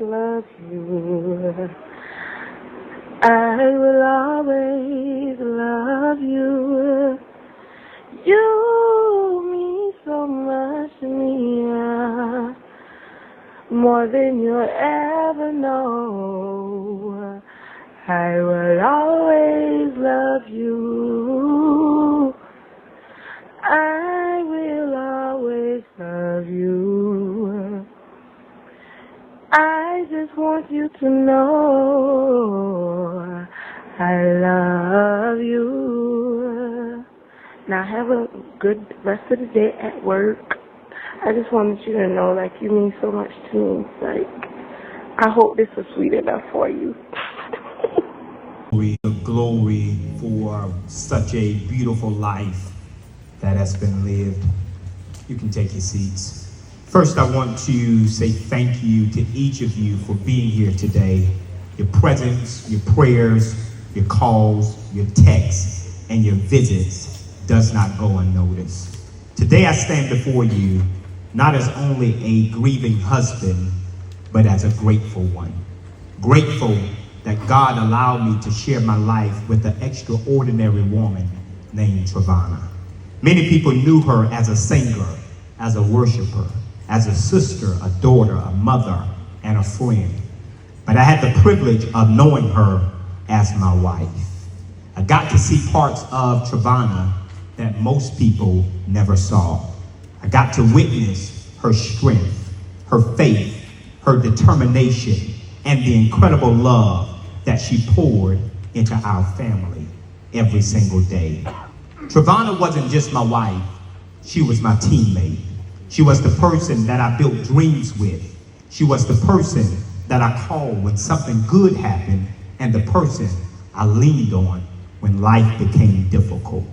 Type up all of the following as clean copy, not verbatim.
love you. I will always love you. You mean so much to me, more than you'll ever know. I will always love you. I will always love you. I just want you to know I love you. Now have a good rest of the day at work. I just wanted you to know, like, you mean so much to me. Like, I hope this was sweet enough for you. Glory for such a beautiful life that has been lived. You can take your seats. First, I want to say thank you to each of you for being here today. Your presence, your prayers, your calls, your texts, and your visits does not go unnoticed. Today I stand before you not as only a grieving husband, but as a grateful one. Grateful that God allowed me to share my life with an extraordinary woman named Travana. Many people knew her as a singer, as a worshiper, as a sister, a daughter, a mother, and a friend. But I had the privilege of knowing her as my wife. I got to see parts of Travana that most people never saw. I got to witness her strength, her faith, her determination, and the incredible love that she poured into our family every single day. Travana wasn't just my wife, she was my teammate. She was the person that I built dreams with. She was the person that I called when something good happened, and the person I leaned on when life became difficult.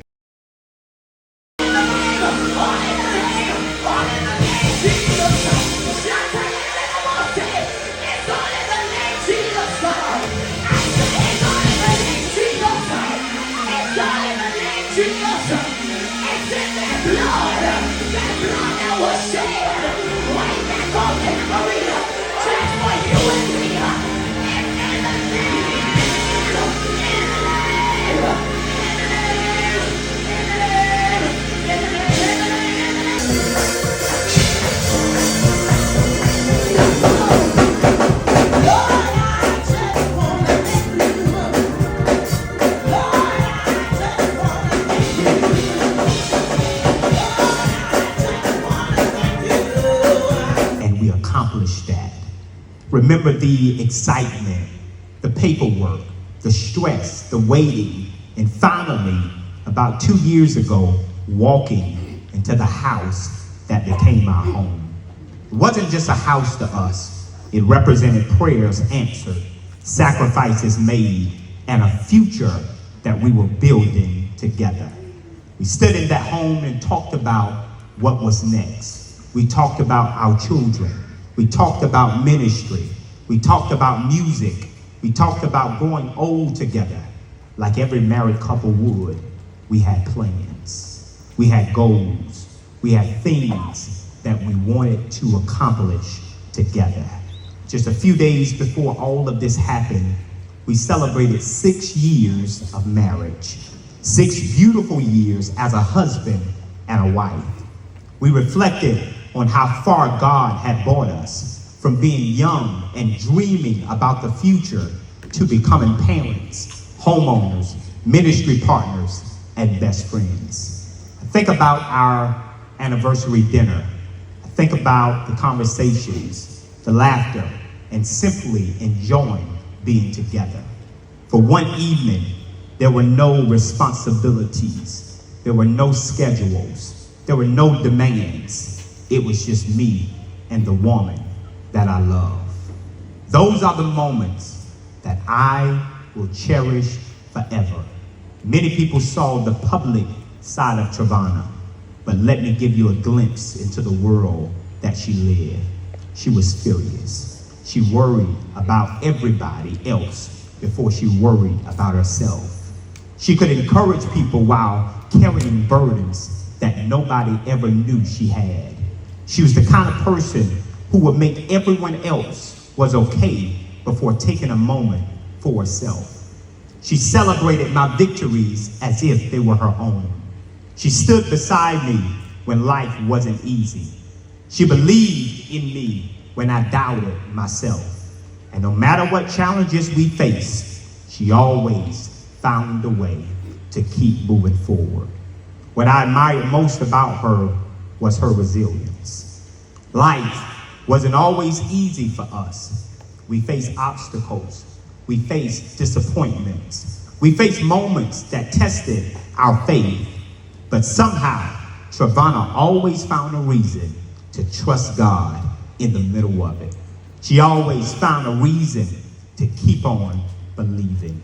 Remember the excitement, the paperwork, the stress, the waiting, and finally, about 2 years ago, walking into the house that became our home. It wasn't just a house to us. It represented prayers answered, sacrifices made, and a future that we were building together. We stood in that home and talked about what was next. We talked about our children. We talked about ministry. We talked about music. We talked about growing old together. Like every married couple would, we had plans. We had goals. We had things that we wanted to accomplish together. Just a few days before all of this happened, we celebrated 6 years of marriage. 6 beautiful years as a husband and a wife. We reflected on how far God had brought us from being young and dreaming about the future to becoming parents, homeowners, ministry partners, and best friends. I think about our anniversary dinner. I think about the conversations, the laughter, and simply enjoying being together. For one evening, there were no responsibilities. There were no schedules. There were no demands. It was just me and the woman that I love. Those are the moments that I will cherish forever. Many people saw the public side of Travana, but let me give you a glimpse into the world that she lived. She was furious. She worried about everybody else before she worried about herself. She could encourage people while carrying burdens that nobody ever knew she had. She was the kind of person who would make everyone else was okay before taking a moment for herself. She celebrated my victories as if they were her own. She stood beside me when life wasn't easy. She believed in me when I doubted myself. And no matter what challenges we faced, she always found a way to keep moving forward. What I admired most about her was her resilience. Life wasn't always easy for us. We faced obstacles. We faced disappointments. We faced moments that tested our faith. But somehow, Travana always found a reason to trust God in the middle of it. She always found a reason to keep on believing.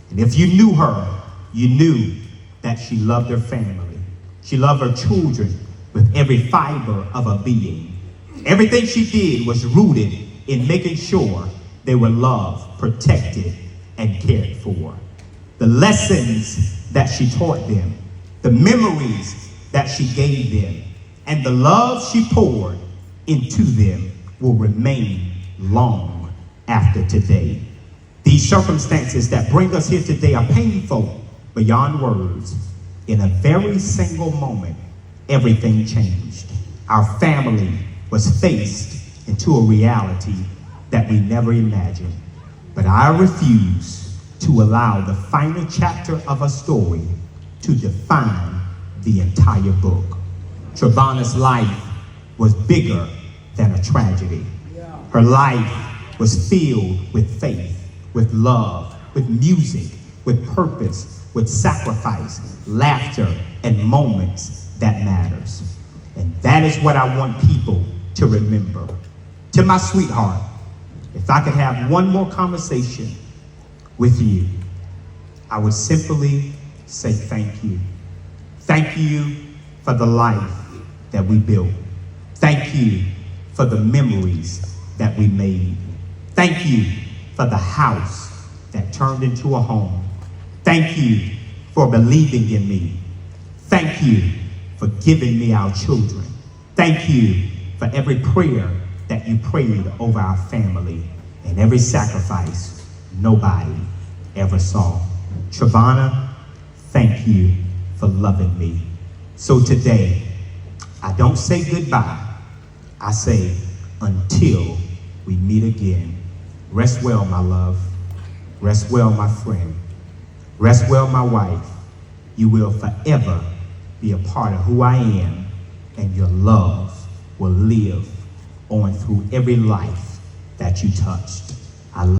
And if you knew her, you knew that she loved her family. She loved her children with every fiber of her being. Everything she did was rooted in making sure they were loved, protected, and cared for. The lessons that she taught them, the memories that she gave them, and the love she poured into them will remain long after today. These circumstances that bring us here today are painful beyond words. In a very single moment, everything changed. Our family was faced into a reality that we never imagined. But I refuse to allow the final chapter of a story to define the entire book. Travana's life was bigger than a tragedy. Her life was filled with faith, with love, with music, with purpose, with sacrifice, laughter, and moments that matters. And that is what I want people to remember. To my sweetheart, if I could have one more conversation with you, I would simply say thank you. Thank you for the life that we built. Thank you for the memories that we made. Thank you for the house that turned into a home. Thank you for believing in me. Thank you for giving me our children. Thank you for every prayer that you prayed over our family and every sacrifice nobody ever saw. Travana, thank you for loving me. So today, I don't say goodbye. I say until we meet again. Rest well, my love. Rest well, my friend. Rest well, my wife. You will forever be a part of who I am, and your love will live on through every life that you touched. I love